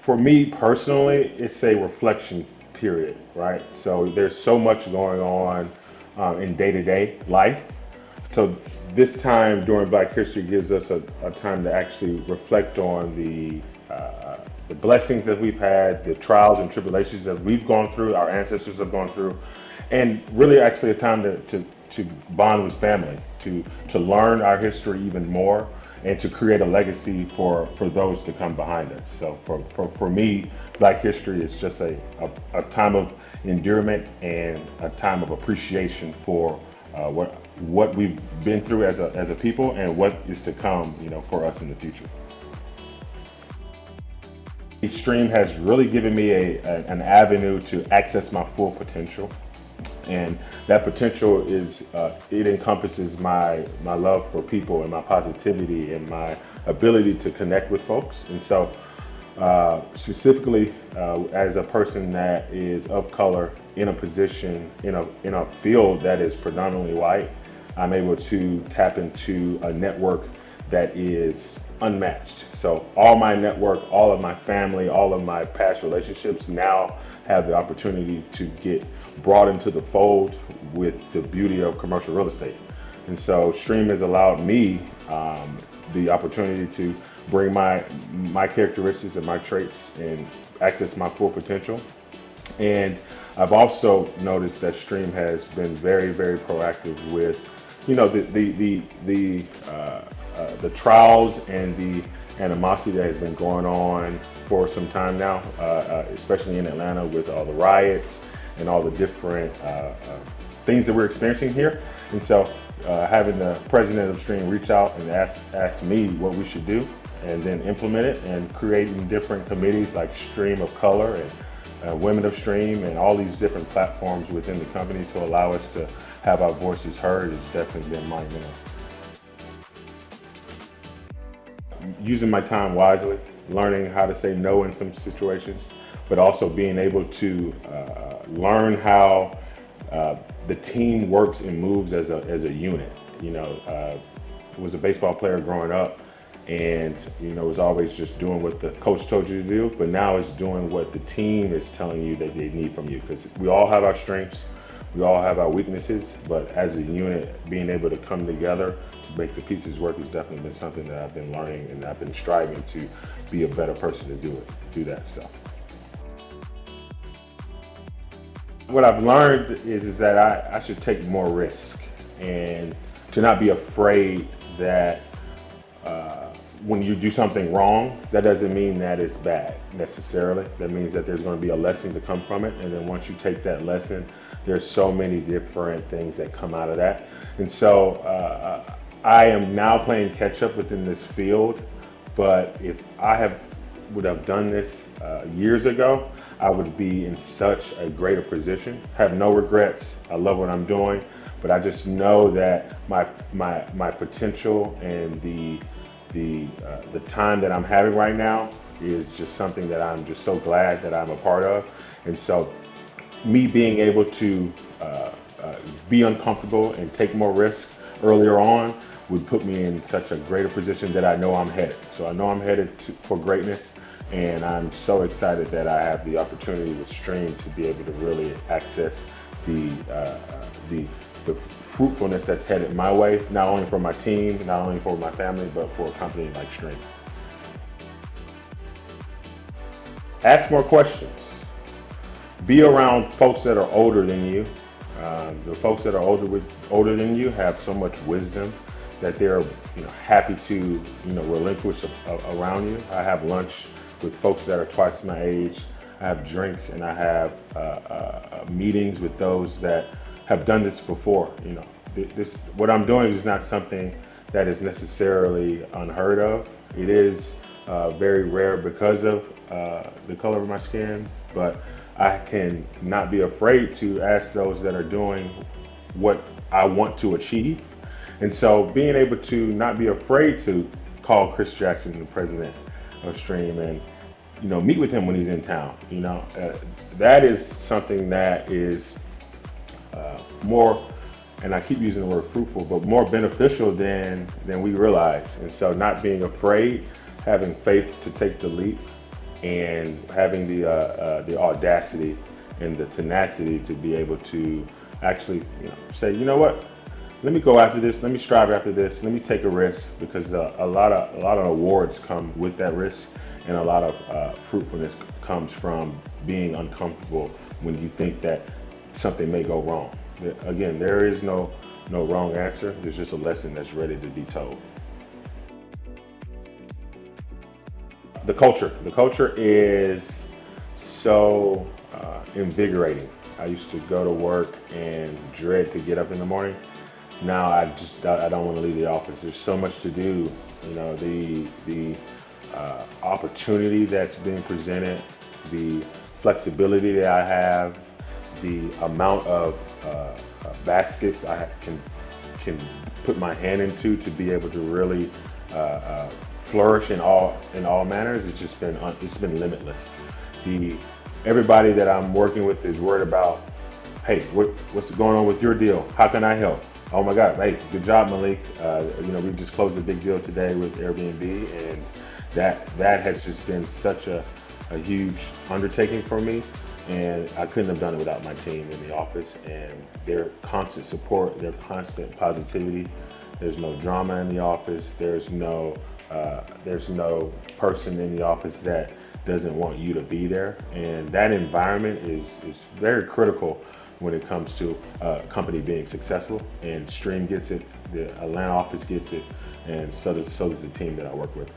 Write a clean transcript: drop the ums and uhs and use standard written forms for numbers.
For me personally, it's a reflection period, right? So there's so much going on in day-to-day life. So this time during Black History gives us a time to actually reflect on the blessings that we've had, the trials and tribulations that we've gone through, our ancestors have gone through, and really actually a time to bond with family, to learn our history even more, and to create a legacy for those to come behind us. So for me, Black History is just a time of endearment and a time of appreciation for what we've been through as a people and what is to come, for us in the future. Stream has really given me an avenue to access my full potential, and that potential is it encompasses my love for people and my positivity and my ability to connect with folks. And so specifically as a person that is of color in a position in a field that is predominantly white, I'm able to tap into a network that is unmatched. So all my network, all of my family, all of my past relationships now have the opportunity to get brought into the fold with the beauty of commercial real estate. And so Stream has allowed me the opportunity to bring my characteristics and my traits and access my full potential. And I've also noticed that Stream has been very, very proactive with, the trials and the animosity that has been going on for some time now, especially in Atlanta with all the riots and all the different things that we're experiencing here. And so having the president of Stream reach out and ask me what we should do and then implement it, and creating different committees like Stream of Color and Women of Stream and all these different platforms within the company to allow us to have our voices heard has definitely been monumental. Using my time wisely, learning how to say no in some situations, but also being able to learn how the team works and moves as a unit. Was a baseball player growing up, and was always just doing what the coach told you to do, but now it's doing what the team is telling you that they need from you, because we all have our strengths, we all have our weaknesses, but as a unit, being able to come together to make the pieces work has definitely been something that I've been learning, and I've been striving to be a better person to do that stuff. What I've learned is that I should take more risk, and to not be afraid that when you do something wrong, that doesn't mean that it's bad necessarily. That means that there's going to be a lesson to come from it. And then once you take that lesson, there's so many different things that come out of that. And so I am now playing catch up within this field. But if I would have done this years ago, I would be in such a greater position. Have no regrets. I love what I'm doing, but I just know that my potential and the time that I'm having right now is just something that I'm just so glad that I'm a part of. And so me being able to be uncomfortable and take more risk earlier on would put me in such a greater position that I know I'm headed. So I know I'm headed for greatness, and I'm so excited that I have the opportunity with Stream to be able to really access the fruitfulness that's headed my way, not only for my team, not only for my family, but for a company like Stream. Ask more questions. Be around folks that are older than you. The folks that are older than you have so much wisdom that they're happy to relinquish around you. I have lunch with folks that are twice my age. I have drinks, and I have meetings with those that have done this before. This what I'm doing is not something that is necessarily unheard of. It is very rare because of the color of my skin, but I can not be afraid to ask those that are doing what I want to achieve. And so being able to not be afraid to call Chris Jackson the president of Stream and meet with him when he's in town. That is something that is more, and I keep using the word fruitful, but more beneficial than we realize. And so not being afraid, having faith to take the leap, and having the audacity and the tenacity to be able to actually, say, you know what, let me go after this, let me strive after this, let me take a risk, because a lot of awards come with that risk, and a lot of fruitfulness comes from being uncomfortable when you think that something may go wrong. Again, there is no wrong answer. There's just a lesson that's ready to be told. The culture is so invigorating. I used to go to work and dread to get up in the morning. Now I don't want to leave the office. There's so much to do. The opportunity that's being presented, the flexibility that I have, the amount of baskets can put my hand into to be able to really flourish in all manners. It's been limitless. The Everybody that I'm working with is worried about, hey, what's going on with your deal? How can I help? Oh my God, hey, good job, Malik. We just closed a big deal today with Airbnb, and that has just been such a huge undertaking for me. And I couldn't have done it without my team in the office and their constant support, their constant positivity. There's no drama in the office. There's no person in the office that doesn't want you to be there. And that environment is very critical when it comes to a company being successful. And Stream gets it, the Atlanta office gets it, and so does the team that I work with.